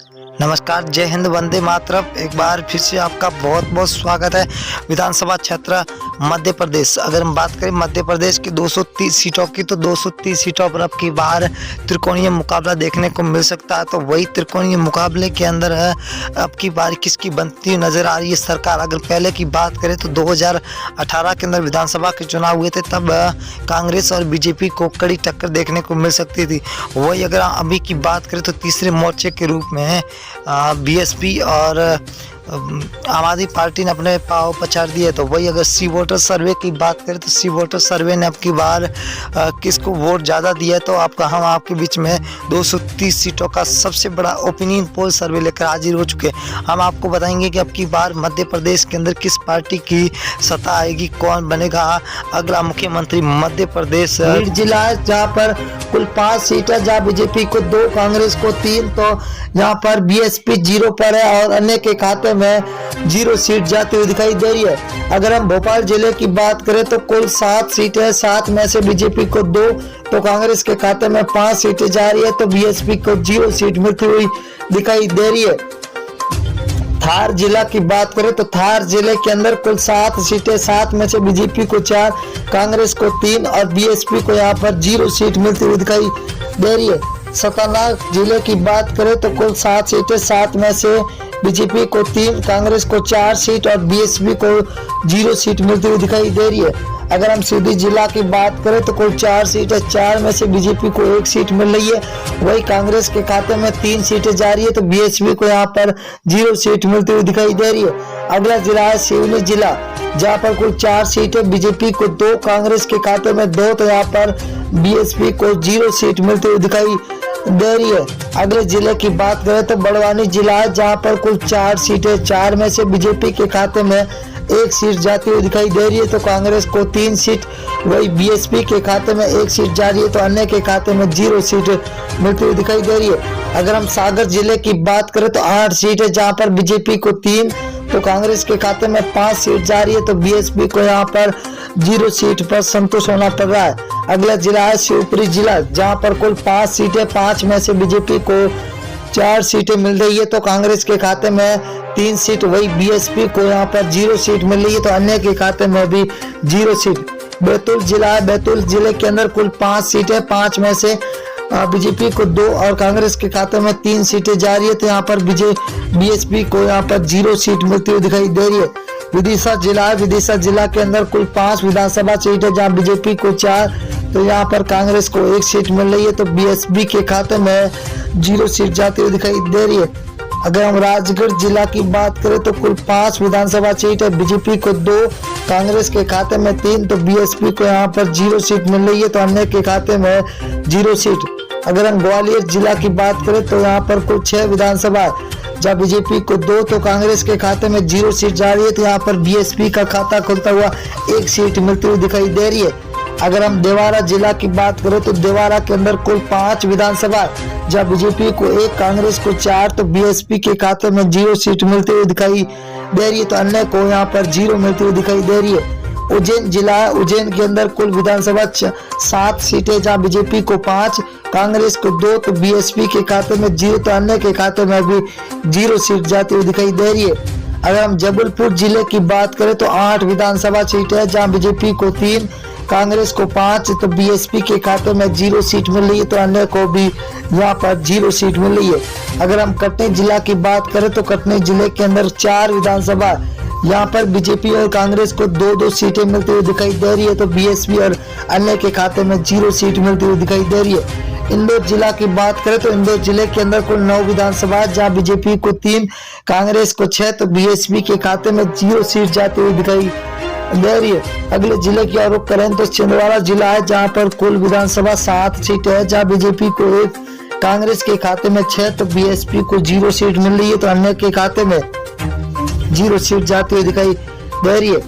नमस्कार, जय हिंद, वंदे मातरम। एक बार फिर से आपका बहुत बहुत स्वागत है। विधानसभा क्षेत्र मध्य प्रदेश, अगर हम बात करें मध्य प्रदेश की 230 सीटों की, तो 230 सीटों पर अब की बार त्रिकोणीय मुकाबला देखने को मिल सकता है। तो वही त्रिकोणीय मुकाबले के अंदर है अब की बार किसकी बनती हुई नजर आ रही है सरकार। अगर पहले की बात करें तो 2018 के अंदर विधानसभा के चुनाव हुए थे, तब कांग्रेस और बीजेपी को कड़ी टक्कर देखने को मिल सकती थी। वही अगर अभी की बात करें तो तीसरे मोर्चे के रूप में बीएसपी और आम आदमी पार्टी ने अपने पाँव पछाड़ दिए। तो वही अगर सी वोटर सर्वे की बात करें तो सी वोटर सर्वे ने अब की बार किसको वोट ज़्यादा दिया है, तो हम आपके बीच में 230 सीटों का सबसे बड़ा ओपिनियन पोल सर्वे लेकर हाजिर हो चुके हैं। हम आपको बताएंगे कि अब की बार मध्य प्रदेश के अंदर किस पार्टी की सत्ता आएगी, कौन बनेगा अगला मुख्यमंत्री मध्य प्रदेश। जिला है जहाँ पर कुल 5 सीट है, जहाँ बीजेपी को 2, कांग्रेस को 3, तो यहाँ पर बीएसपी 0 पर है और अन्य के खाते में 0 सीट जाती हुई दिखाई दे रही है। अगर हम भोपाल जिले की बात करें तो कुल 7 सीटें है, 7 में से बीजेपी को 2, तो कांग्रेस के खाते में 5 सीटें जा रही है, तो बीएसपी को 0 सीट मिलती हुई दिखाई दे रही है। धार जिला की बात करें तो धार जिले के अंदर कुल 7 सीटें, 7 में से बीजेपी को 4, कांग्रेस को 3 और बीएसपी को यहाँ पर 0 सीट मिलती हुई दिखाई दे रही है। सताना जिले की बात करें तो कुल 7 सीटें, 7 में से बीजेपी को 3, कांग्रेस को 4 सीट और बीएसपी को 0 सीट मिलती हुई दिखाई दे रही है। अगर हम सीधी जिला की बात करें तो कुल 4 सीटें, 4 में से बीजेपी को 1 सीट मिल रही है। वही कांग्रेस के खाते में 3 सीटें जा रही है, तो बीएसपी को यहाँ पर 0 सीट मिलती हुई दिखाई दे रही है। अगला जिला है सिवनी जिला, जहाँ पर कुल 4 सीटें, बीजेपी को 2, कांग्रेस के खाते में 2, तो यहाँ पर बीएसपी को 0 सीट मिलती हुई दिखाई दे रही है। अगले जिले की बात करें तो बड़वानी जिला है, जहाँ पर कुल 4 सीटें, 4 में से बीजेपी के खाते में 1 सीट जाती हुई दिखाई दे रही है, तो कांग्रेस को 3 सीट, वही बीएसपी के खाते में 1 सीट जा रही है, तो अन्य के खाते में 0 सीट मिलती हुई दिखाई दे रही है। अगर हम सागर जिले की बात करें तो 8 सीट है, जहाँ पर बीजेपी को 3, तो कांग्रेस के खाते में 5 सीट जा रही है, तो बीएसपी को यहाँ पर 0 सीट पर संतोष होना पड़ रहा है। अगला जिला है शिवपुरी जिला, जहाँ पर कुल 5 सीटें, 5 में से बीजेपी को 4 सीटें मिल रही है, तो कांग्रेस के खाते में 3 सीट, वही बीएसपी को यहाँ पर 0 सीट मिल रही है, तो अन्य के खाते में भी 0 सीट। बैतूल जिला है, बैतूल जिले के अंदर कुल 5 सीटें, 5 में से बीजेपी को 2 और कांग्रेस के खाते में 3 सीटें जा रही है, तो यहाँ पर बीएसपी को यहाँ पर 0 सीट मिलती हुई दिखाई दे रही है। विदिशा जिला है, विदिशा जिला के अंदर कुल 5 विधानसभा सीट है, जहाँ बीजेपी को 4, तो यहाँ पर कांग्रेस को 1 सीट मिल रही है, तो बीएसपी के खाते में 0 सीट जाती हुई दिखाई दे रही है। अगर हम राजगढ़ जिला की बात करें तो कुल 5 विधानसभा सीट है, बीजेपी को 2, कांग्रेस के खाते में 3, तो बीएसपी को यहाँ पर 0 सीट मिल रही है, तो अन्य के खाते में 0 सीट। अगर हम ग्वालियर जिला की बात करें तो यहाँ पर कुल 6 विधानसभा, जहाँ बीजेपी को 2, तो कांग्रेस के खाते में 0 सीट जा रही है, तो यहाँ पर बीएसपी का खाता खुलता हुआ 1 सीट मिलती हुई दिखाई दे रही है। अगर हम देवारा जिला की बात करें तो देवारा के अंदर कुल 5 विधानसभा, जहाँ बीजेपी को 1, कांग्रेस को 4, तो बीएसपी के खाते में 0 सीट मिलती हुई दिखाई दे रही है, तो अन्य को यहाँ पर 0 मिलती हुई दिखाई दे रही है। उज्जैन जिला है, उज्जैन के अंदर कुल विधानसभा 7 सीटें, जहाँ बीजेपी को 5, कांग्रेस को 2, तो बीएसपी के खाते में 0, तो अन्य के खाते में भी 0 सीट जाती हुई दिखाई दे रही है। अगर हम जबलपुर जिले की बात करें तो 8 विधानसभा सीटें है, जहाँ बीजेपी को 3, कांग्रेस को 5, तो बीएसपी के खाते में 0 सीट मिल रही है, तो अन्य को भी यहाँ पर 0 सीट मिल रही है। अगर हम कटनी जिला की बात करें तो कटनी जिले के अंदर 4 विधानसभा, यहाँ पर बीजेपी और कांग्रेस को 2-2 सीटें मिलती हुई दिखाई दे रही है, तो बीएसपी और अन्य के खाते में 0 सीट मिलती हुई दिखाई दे रही है। इंदौर जिला की बात करें तो इंदौर जिले के अंदर कुल 9 विधानसभा, जहाँ बीजेपी को 3, कांग्रेस को 6, तो बीएसपी के खाते में 0 सीट जाती हुई दिखाई दे रही है। अगले जिले की रुख करें तो छिंदवाड़ा जिला है, जहाँ पर कुल विधानसभा 7 सीटें है, जहाँ बीजेपी को 1, कांग्रेस के खाते में 6, तो बीएसपी को 0 सीट मिल रही है, तो अन्य के खाते में 0 सीट जाती हुई दिखाई दे रही है।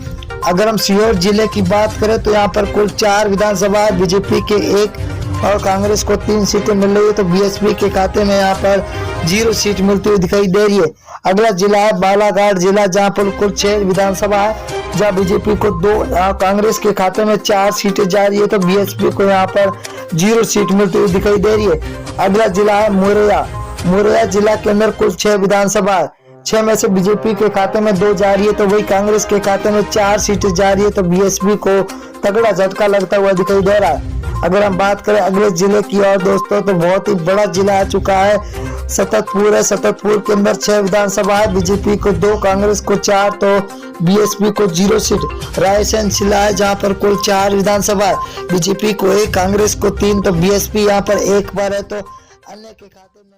अगर हम सीहोर जिले की बात करें तो यहाँ पर कुल 4 विधानसभा, बीजेपी के 1 और कांग्रेस को 3 सीटें मिल रही है, तो बीएसपी के खाते में यहाँ पर 0 सीट मिलती हुई दिखाई दे रही है। अगला जिला है बालाघाट जिला, जहाँ पर कुल 6 विधानसभा है, जहाँ बीजेपी को 2, कांग्रेस के खाते में 4 सीटें जा रही है, तो बीएसपी को यहाँ पर 0 सीट मिलती हुई दिखाई दे रही है। अगला जिला है मुरैया, मुरैना जिला के अंदर कुल 6 विधानसभा, 6 में से बीजेपी के खाते में 2 जा रही है, तो वही कांग्रेस के खाते में 4 सीटें जा रही है। तो बीएसपी को तगड़ा झटका लगता हुआ दिखाई दे रहा है। अगर हम बात करें अगले जिले की और दोस्तों, तो बहुत ही बड़ा जिला आ चुका है, सततपुर है। सततपुर के अंदर 6 विधानसभा है, बीजेपी को 2, कांग्रेस को 4, तो बीएसपी को 0 सीट। रायसेन जिला है जहां पर कुल 4 विधानसभा है, बीजेपी को 1, कांग्रेस को 3, तो बीएसपी यहां पर 1 पर है। तो अन्य के खाते में